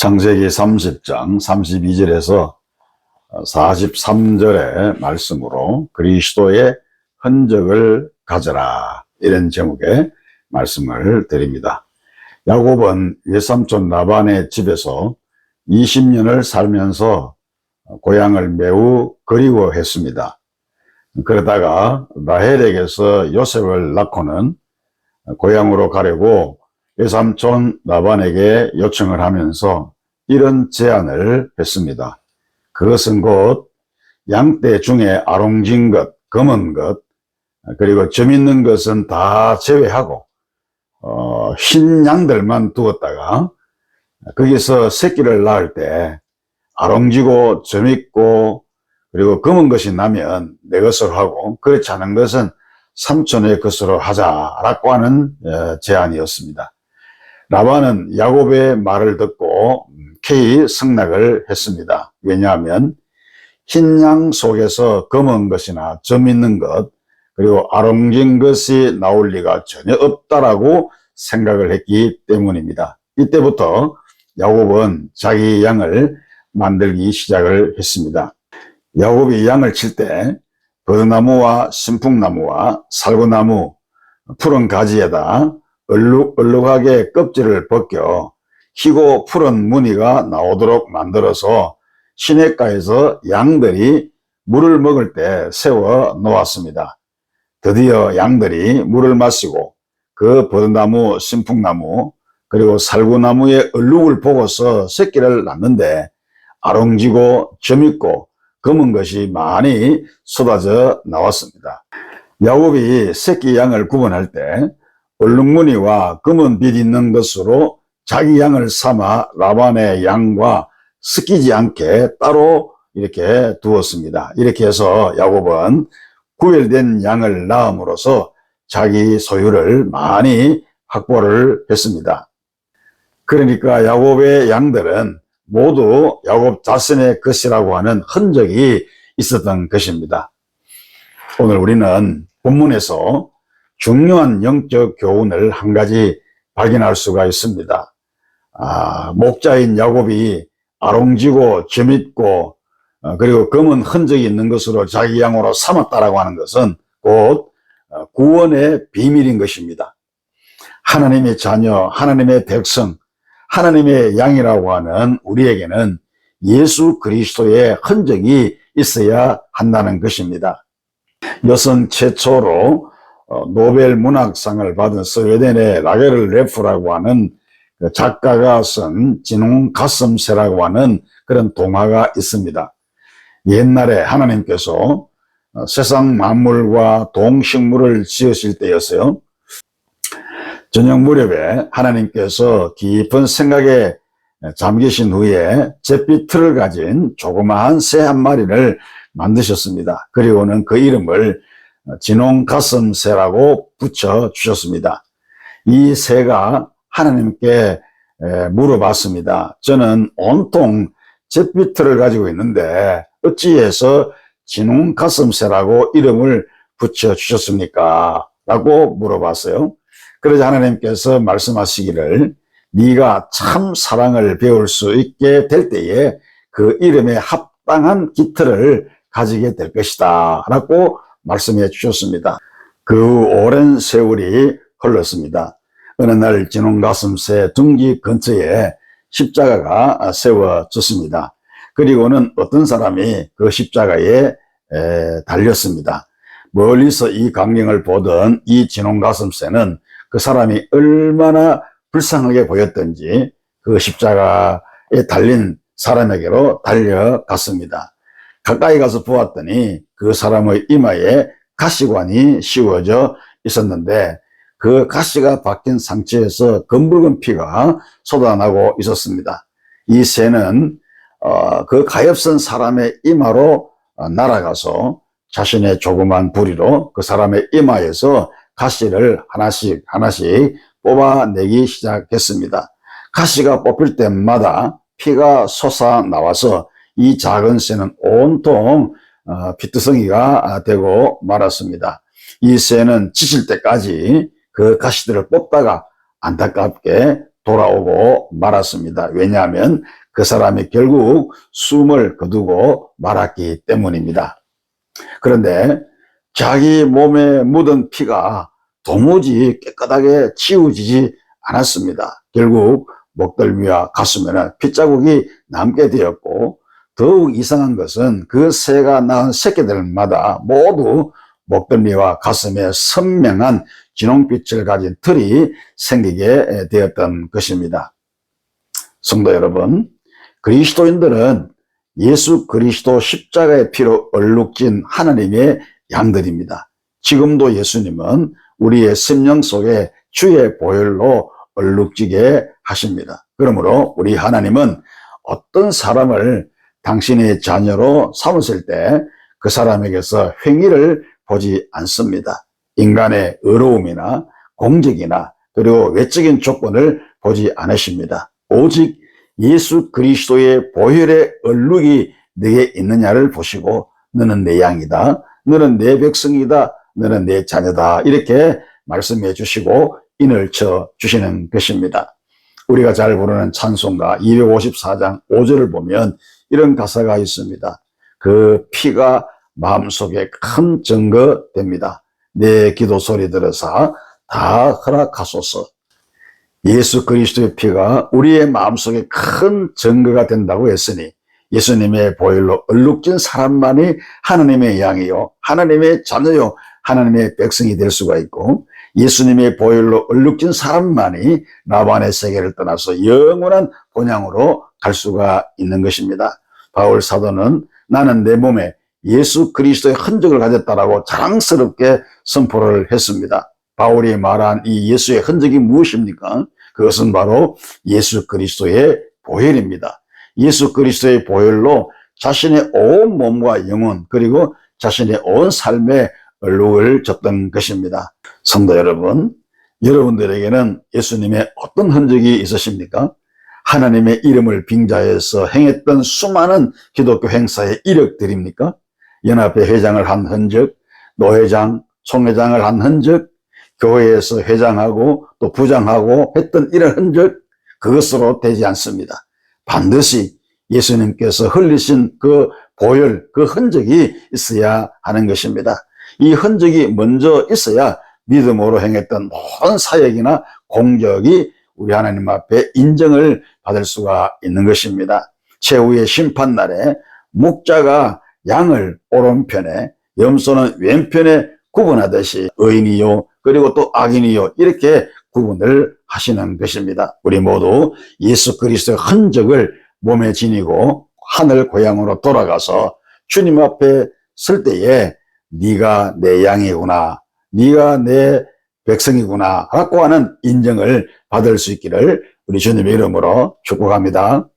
창세기 30장 32절에서 43절의 말씀으로 그리스도의 흔적을 가져라, 이런 제목의 말씀을 드립니다. 야곱은 외삼촌 라반의 집에서 20년을 살면서 고향을 매우 그리워했습니다. 그러다가 라헬에게서 요셉을 낳고는 고향으로 가려고 외삼촌 라반에게 요청을 하면서 이런 제안을 했습니다. 그것은 곧 양떼 중에 아롱진 것, 검은 것, 그리고 점 있는 것은 다 제외하고 흰 양들만 두었다가 거기서 새끼를 낳을 때 아롱지고 점 있고 그리고 검은 것이 나면 내 것으로 하고 그렇지 않은 것은 삼촌의 것으로 하자라고 하는 제안이었습니다. 라반은 야곱의 말을 듣고 캐이 승낙을 했습니다. 왜냐하면 흰 양 속에서 검은 것이나 점 있는 것 그리고 아롱진 것이 나올 리가 전혀 없다라고 생각을 했기 때문입니다. 이때부터 야곱은 자기 양을 만들기 시작을 했습니다. 야곱이 양을 칠 때 버드나무와 신풍나무와 살구나무, 푸른 가지에다 얼룩하게 껍질을 벗겨 희고 푸른 무늬가 나오도록 만들어서 시냇가에서 양들이 물을 먹을 때 세워 놓았습니다. 드디어 양들이 물을 마시고 그 버드나무, 신풍나무 그리고 살구나무의 얼룩을 보고서 새끼를 낳는데 아롱지고 점 있고 검은 것이 많이 쏟아져 나왔습니다. 야곱이 새끼 양을 구분할 때 얼룩무늬와 검은 빛 있는 것으로 자기 양을 삼아 라반의 양과 섞이지 않게 따로 이렇게 두었습니다. 이렇게 해서 야곱은 구별된 양을 낳음으로써 자기 소유를 많이 확보를 했습니다. 그러니까 야곱의 양들은 모두 야곱 자신의 것이라고 하는 흔적이 있었던 것입니다. 오늘 우리는 본문에서 중요한 영적 교훈을 한 가지 발견할 수가 있습니다. 목자인 야곱이 아롱지고 점 있고 그리고 검은 흔적이 있는 것으로 자기 양으로 삼았다라고 하는 것은 곧 구원의 비밀인 것입니다. 하나님의 자녀, 하나님의 백성, 하나님의 양이라고 하는 우리에게는 예수 그리스도의 흔적이 있어야 한다는 것입니다. 여성 최초로 노벨 문학상을 받은 스웨덴의 라겔 레프라고 하는 작가가 쓴 진홍 가슴새라고 하는 그런 동화가 있습니다. 옛날에 하나님께서 세상 만물과 동식물을 지으실 때였어요. 저녁 무렵에 하나님께서 깊은 생각에 잠기신 후에 잿빛 털을 가진 조그마한 새 한 마리를 만드셨습니다. 그리고는 그 이름을 진홍 가슴새라고 붙여주셨습니다. 이 새가 하나님께 물어봤습니다. 저는 온통 잿빛 털을 가지고 있는데 어찌해서 진홍 가슴새라고 이름을 붙여주셨습니까? 라고 물어봤어요. 그러자 하나님께서 말씀하시기를 네가 참 사랑을 배울 수 있게 될 때에 그 이름에 합당한 깃털을 가지게 될 것이다 라고 말씀해 주셨습니다. 그 오랜 세월이 흘렀습니다. 어느 날 진홍가슴새 둥지 근처에 십자가가 세워졌습니다. 그리고는 어떤 사람이 그 십자가에 달렸습니다. 멀리서 이 광경을 보던 이 진홍가슴새는 그 사람이 얼마나 불쌍하게 보였던지 그 십자가에 달린 사람에게로 달려갔습니다. 가까이 가서 보았더니 그 사람의 이마에 가시관이 씌워져 있었는데 그 가시가 박힌 상처에서 검붉은 피가 쏟아나고 있었습니다. 이 새는 그 가엾은 사람의 이마로 날아가서 자신의 조그만 부리로 그 사람의 이마에서 가시를 하나씩 뽑아내기 시작했습니다. 가시가 뽑힐 때마다 피가 솟아나와서 이 작은 새는 온통 피투성이가 되고 말았습니다. 이 새는 지칠 때까지 그 가시들을 뽑다가 안타깝게 돌아오고 말았습니다. 왜냐하면 그 사람이 결국 숨을 거두고 말았기 때문입니다. 그런데 자기 몸에 묻은 피가 도무지 깨끗하게 치워지지 않았습니다. 결국 목덜미와 가슴에는 핏자국이 남게 되었고, 더욱 이상한 것은 그 새가 낳은 새끼들마다 모두 목덜미와 가슴에 선명한 진홍빛을 가진 털이 생기게 되었던 것입니다. 성도 여러분, 그리스도인들은 예수 그리스도 십자가의 피로 얼룩진 하나님의 양들입니다. 지금도 예수님은 우리의 심령 속에 주의 보혈로 얼룩지게 하십니다. 그러므로 우리 하나님은 어떤 사람을 당신의 자녀로 삼으실 때 그 사람에게서 행위를 보지 않습니다. 인간의 의로움이나 공적이나 그리고 외적인 조건을 보지 않으십니다. 오직 예수 그리스도의 보혈의 얼룩이 네게 있느냐를 보시고, 너는 내 양이다, 너는 내 백성이다, 너는 내 자녀다, 이렇게 말씀해 주시고 인을 쳐 주시는 것입니다. 우리가 잘 부르는 찬송가 254장 5절을 보면 이런 가사가 있습니다. 그 피가 마음속에 큰 증거됩니다. 내 기도 소리 들으사 다 허락하소서. 예수 그리스도의 피가 우리의 마음속에 큰 증거가 된다고 했으니, 예수님의 보혈로 얼룩진 사람만이 하나님의 양이요, 하나님의 자녀요, 하나님의 백성이 될 수가 있고, 예수님의 보혈로 얼룩진 사람만이 라반의 세계를 떠나서 영원한 본향으로 갈 수가 있는 것입니다. 바울 사도는 나는 내 몸에 예수 그리스도의 흔적을 가졌다라고 자랑스럽게 선포를 했습니다. 바울이 말한 이 예수의 흔적이 무엇입니까? 그것은 바로 예수 그리스도의 보혈입니다. 예수 그리스도의 보혈로 자신의 온 몸과 영혼, 그리고 자신의 온 삶에 얼룩을 졌던 것입니다. 성도 여러분, 여러분들에게는 예수님의 어떤 흔적이 있으십니까? 하나님의 이름을 빙자해서 행했던 수많은 기독교 행사의 이력들입니까? 연합회 회장을 한 흔적, 노회장, 총회장을 한 흔적, 교회에서 회장하고 또 부장하고 했던 이런 흔적, 그것으로 되지 않습니다. 반드시 예수님께서 흘리신 그 보혈, 그 흔적이 있어야 하는 것입니다. 이 흔적이 먼저 있어야 믿음으로 행했던 모든 사역이나 공적이 우리 하나님 앞에 인정을 받을 수가 있는 것입니다. 최후의 심판날에 목자가 양을 오른편에, 염소는 왼편에 구분하듯이 의인이요 그리고 또 악인이요 이렇게 구분을 하시는 것입니다. 우리 모두 예수 그리스도의 흔적을 몸에 지니고 하늘 고향으로 돌아가서 주님 앞에 설 때에 네가 내 양이구나, 네가 내 백성이구나 라고 하는 인정을 받을 수 있기를 우리 주님의 이름으로 축복합니다.